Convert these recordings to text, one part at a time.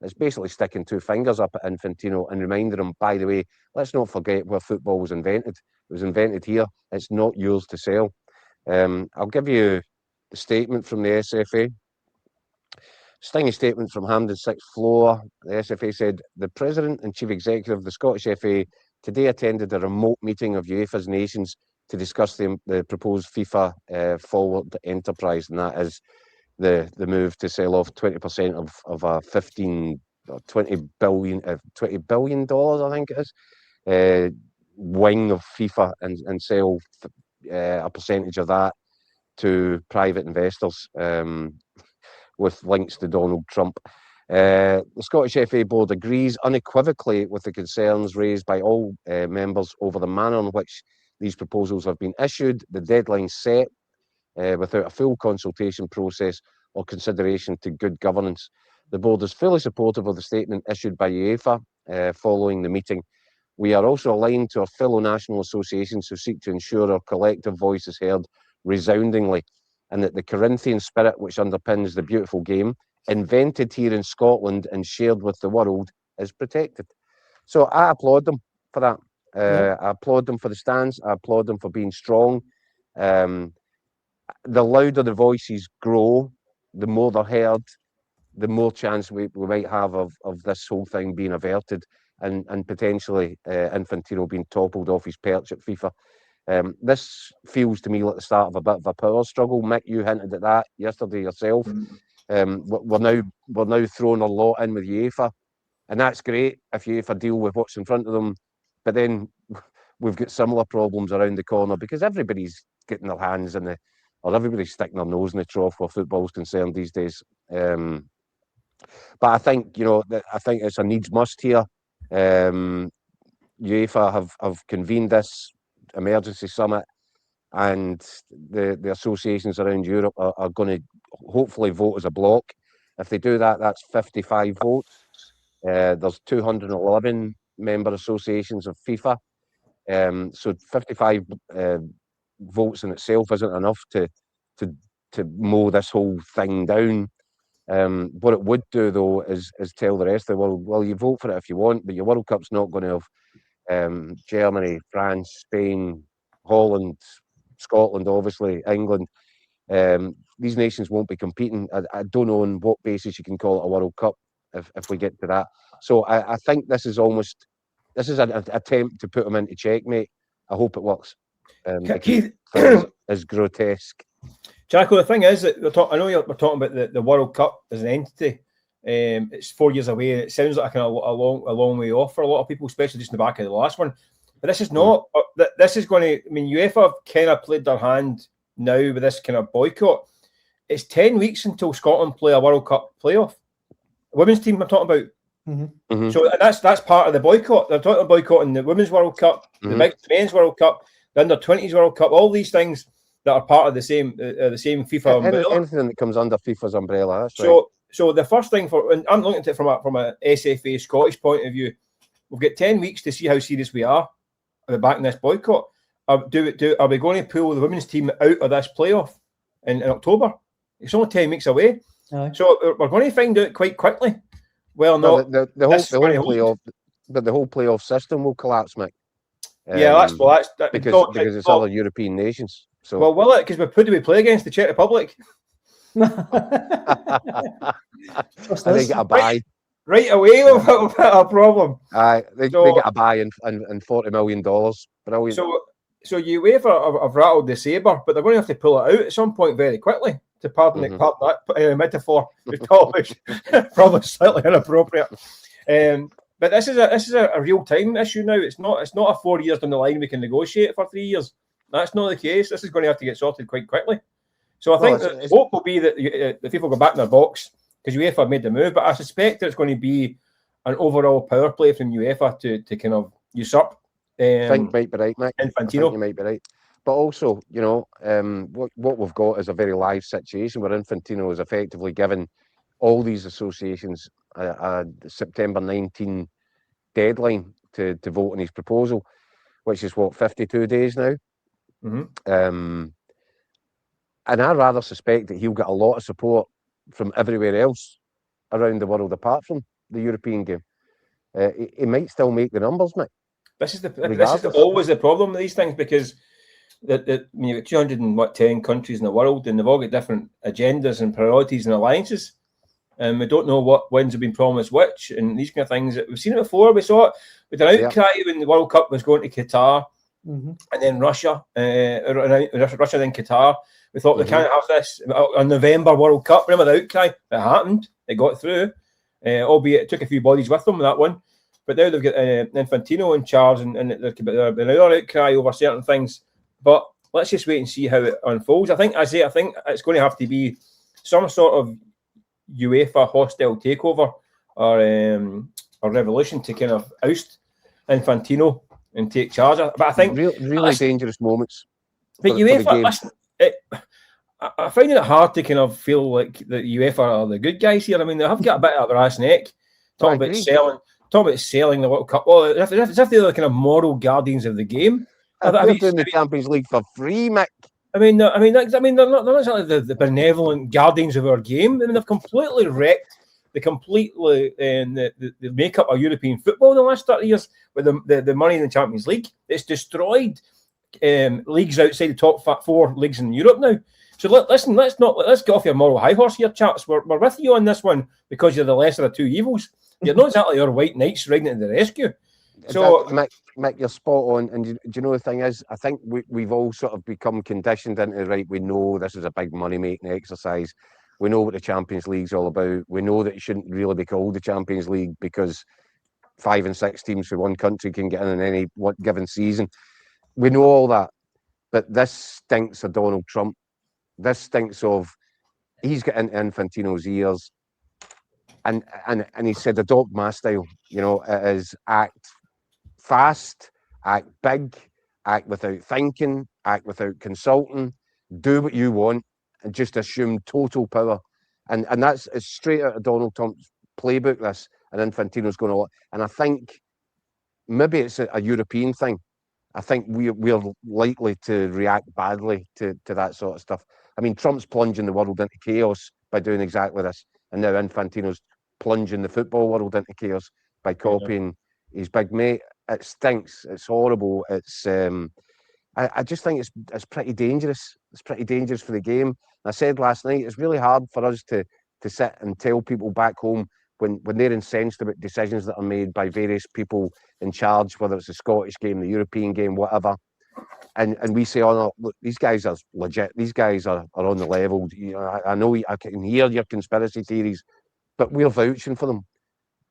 It's basically sticking two fingers up at Infantino and reminding him, by the way, let's not forget where football was invented. It was invented here. It's not yours to sell. I'll give you the statement from the SFA. Stingy statement from Hampden sixth floor. The SFA said, the President and Chief Executive of the Scottish FA today attended a remote meeting of UEFA's nations to discuss the proposed FIFA forward enterprise, and that is the move to sell off 20% of a 15 or 20 billion $20 billion, I think it is, wing of FIFA, and sell a percentage of that to private investors, with links to Donald Trump. The Scottish FA Board agrees unequivocally with the concerns raised by all members over the manner in which these proposals have been issued, the deadline set without a full consultation process or consideration to good governance. The board is fully supportive of the statement issued by UEFA following the meeting. We are also aligned to our fellow national associations who seek to ensure our collective voice is heard resoundingly, and that the Corinthian spirit which underpins the beautiful game, invented here in Scotland and shared with the world, is protected. So I applaud them for that. I applaud them for the stance. I applaud them for being strong. The louder the voices grow, the more they're heard, the more chance we might have of this whole thing being averted, and potentially Infantino being toppled off his perch at FIFA. This feels to me like the start of a bit of a power struggle. Mick, you hinted at that yesterday yourself. We're now throwing a lot in with UEFA, and that's great if UEFA deal with what's in front of them. But then we've got similar problems around the corner because everybody's getting their hands in or everybody's sticking their nose in the trough where football's concerned these days. But I think I think it's a needs must here. UEFA have convened this emergency summit, and the associations around Europe are going to hopefully vote as a bloc. If they do that, that's 55 votes. There's 211 member associations of FIFA, so 55 votes in itself isn't enough to mow this whole thing down. What it would do, though, is tell the rest of the world, well, you vote for it if you want, but your World Cup's not going to have Germany, France, Spain, Holland, Scotland, obviously, England. These nations won't be competing. I don't know on what basis you can call it a World Cup if we get to that. So I think this is an attempt to put them into checkmate. I hope it works. Keith is grotesque. Jacko, the thing is that we're talking about the World Cup as an entity. It's 4 years away, and it sounds like a long way off for a lot of people, especially just in the back of the last one. But this is not. This is going to. I mean, UEFA have kind of played their hand now with this kind of boycott. It's 10 weeks until Scotland play a World Cup playoff. The women's team I'm talking about. Mm-hmm. Mm-hmm. So that's part of the boycott. They're talking about boycotting the Women's World Cup, the Men's World Cup, the Under-20s World Cup, all these things that are part of the same FIFA umbrella. Anything that comes under FIFA's umbrella. That's so, right. So the first thing and I'm looking at it from a SFA Scottish point of view. We've got 10 weeks to see how serious we are about backing this boycott. Are we going to pull the women's team out of this playoff in October? It's only 10 weeks away. So we're going to find out quite quickly. Well, no, the whole playoff system will collapse, Mick. That's because it's other European nations. So well, will it? Because who do we play against? The Czech Republic. And they get a buy right away. We've got a problem. They get a buy and $40 million. Brilliant. So UEFA have rattled the sabre, but they're going to have to pull it out at some point very quickly. To pardon that metaphor, it's probably slightly inappropriate. But this is a real time issue now. It's not a 4 years down the line we can negotiate for 3 years. That's not the case. This is going to have to get sorted quite quickly. So I think the hope will be that the people go back in their box because UEFA made the move. But I suspect that it's going to be an overall power play from UEFA to kind of usurp. I think you might be right, Mick. Infantino. I think you might be right. But also, what we've got is a very live situation where Infantino is effectively given all these associations a September 19 deadline to vote on his proposal, which is 52 days now. Mm-hmm. And I rather suspect that he'll get a lot of support from everywhere else around the world apart from the European game. He might still make the numbers, Mick. This is always the problem with these things, because you've got 210 countries in the world, and they've all got different agendas and priorities and alliances. And we don't know what wins have been promised which, and these kind of things. We've seen it before. We saw it with an outcry when the World Cup was going to Qatar, and then Russia, Russia then Qatar. We thought we can't have this on November World Cup. Remember the outcry? It happened. It got through, albeit it took a few bodies with them, that one. But now they've got Infantino in charge, and there's another outcry over certain things. But let's just wait and see how it unfolds. I think it's going to have to be some sort of UEFA hostile takeover or revolution to kind of oust Infantino and take charge. But I think really dangerous moments. But UEFA, I find it hard to kind of feel like the UEFA are the good guys here. I mean, they have got a bit of a brass neck talking about selling the World Cup. Well, as if they're the kind of moral guardians of the game. They're doing the Champions League for free, Mick. They're not exactly the benevolent guardians of our game. I mean, they've completely wrecked the makeup of European football in the last 30 years with the money in the Champions League. It's destroyed leagues outside the top 4 leagues in Europe now. So let's get off your moral high horse here, chaps. We're with you on this one because you're the lesser of two evils. You're not exactly our white knights riding into the rescue. So, Mick, you're spot on. And do you know the thing is, I think we've all sort of become conditioned into, right, we know this is a big money-making exercise. We know what the Champions League's all about. We know that it shouldn't really be called the Champions League because 5 and 6 teams from one country can get in any one given season. We know all that. But this stinks of Donald Trump. This stinks of, he's got into Infantino's ears. And he said, adopt my style. You know, it is act fast, act big, act without thinking, act without consulting, do what you want, and just assume total power. And that's straight out of Donald Trump's playbook, this, and Infantino's going to. And I think maybe it's a European thing. I think we're likely to react badly to that sort of stuff. I mean, Trump's plunging the world into chaos by doing exactly this. And now Infantino's plunging the football world into chaos by copying his big mate. It stinks. It's horrible. It's I just think it's pretty dangerous. It's pretty dangerous for the game. And I said last night, it's really hard for us to sit and tell people back home when they're incensed about decisions that are made by various people in charge, whether it's the Scottish game, the European game, whatever. And we say, oh no, look, these guys are legit. These guys are on the level. You know, I know I can hear your conspiracy theories, but we're vouching for them.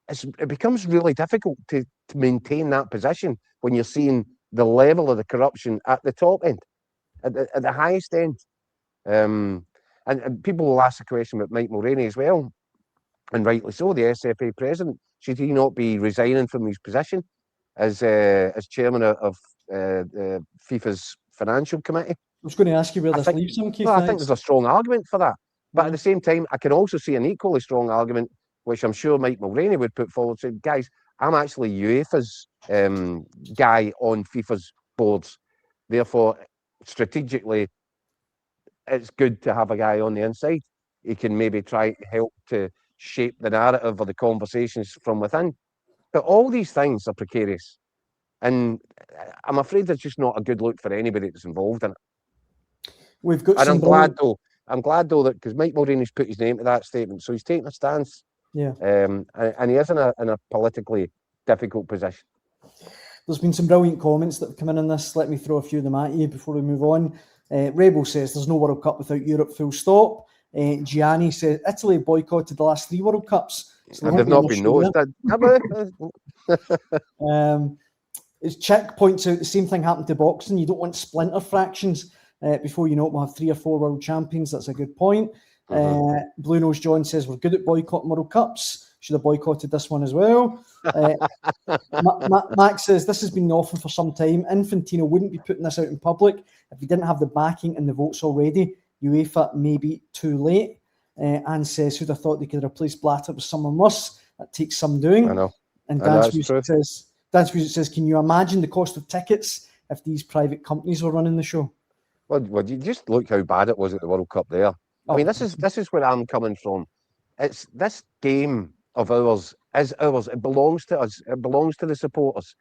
It becomes really difficult to maintain that position when you're seeing the level of the corruption at the top end, at the highest end. And people will ask the question about Mike Mulroney as well, and rightly so, the SFA president. Should he not be resigning from his position as chairman of FIFA's financial committee? I was going to ask you where this leaves him, Keith. Well, I think there's a strong argument for that. But at the same time, I can also see an equally strong argument, which I'm sure Mike Mulroney would put forward, saying, guys, I'm actually UEFA's guy on FIFA's boards. Therefore, strategically, it's good to have a guy on the inside. He can maybe try to help to shape the narrative or the conversations from within. But all these things are precarious. And I'm afraid they're just not a good look for anybody that's involved in it. We've got. And I'm glad though that because Mike Mulroney's put his name to that statement, so he's taking a stance. Yeah. And he is in a politically difficult position. There's been some brilliant comments that have come in on this. Let me throw a few of them at you before we move on. Rebel says there's no World Cup without Europe, full stop. Gianni says Italy boycotted the last 3 World Cups. So and they've not been noticed. As Chick points out, the same thing happened to boxing. You don't want splinter fractions. Before you know it, we'll have 3 or 4 world champions. That's a good point. Blue Nose John says we're good at boycotting World Cups. Should have boycotted this one as well. Max says this has been the offer for some time. Infantino wouldn't be putting this out in public if he didn't have the backing and the votes already. UEFA may be too late. Anne says, who'd have thought they could replace Blatter with someone worse? That takes some doing. I know. And Dance Music says, can you imagine the cost of tickets if these private companies were running the show? Well, you just look how bad it was at the World Cup there. I mean, this is where I'm coming from. It's this game of ours is ours. It belongs to us. It belongs to the supporters.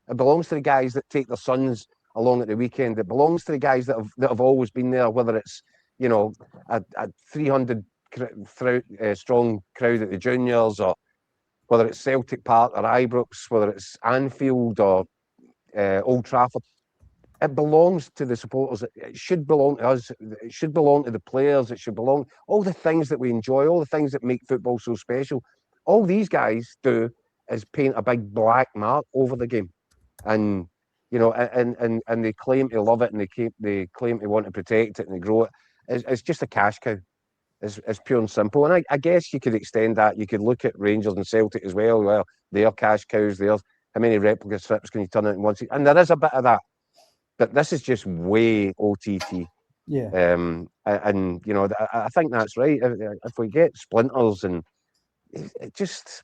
It belongs to the guys that take their sons along at the weekend. It belongs to the guys that have always been there, whether it's, you know, a 300 strong crowd at the juniors, or whether it's Celtic Park or Ibrox, whether it's Anfield or Old Trafford. It belongs to the supporters. It should belong to us. It should belong to the players. It should belong all the things that we enjoy, all the things that make football so special. All these guys do is paint a big black mark over the game, and you know, and they claim to love it, and they claim to want to protect it and they grow it. It's just a cash cow. It's pure and simple. And I guess you could extend that. You could look at Rangers and Celtic as well. Well, they're cash cows. How many replica strips can you turn out in one season? And there is a bit of that. But this is just way OTT. Yeah. And you know, I think that's right. If we get splinters, and it just,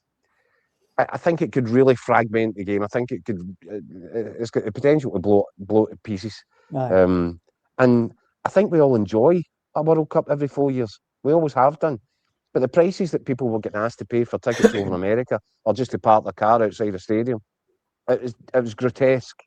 I think it could really fragment the game. I think it could. It's got the potential to blow it to pieces. And I think we all enjoy a World Cup every 4 years. We always have done. But the prices that people were getting asked to pay for tickets over in America, or just to park their car outside a stadium, it was grotesque.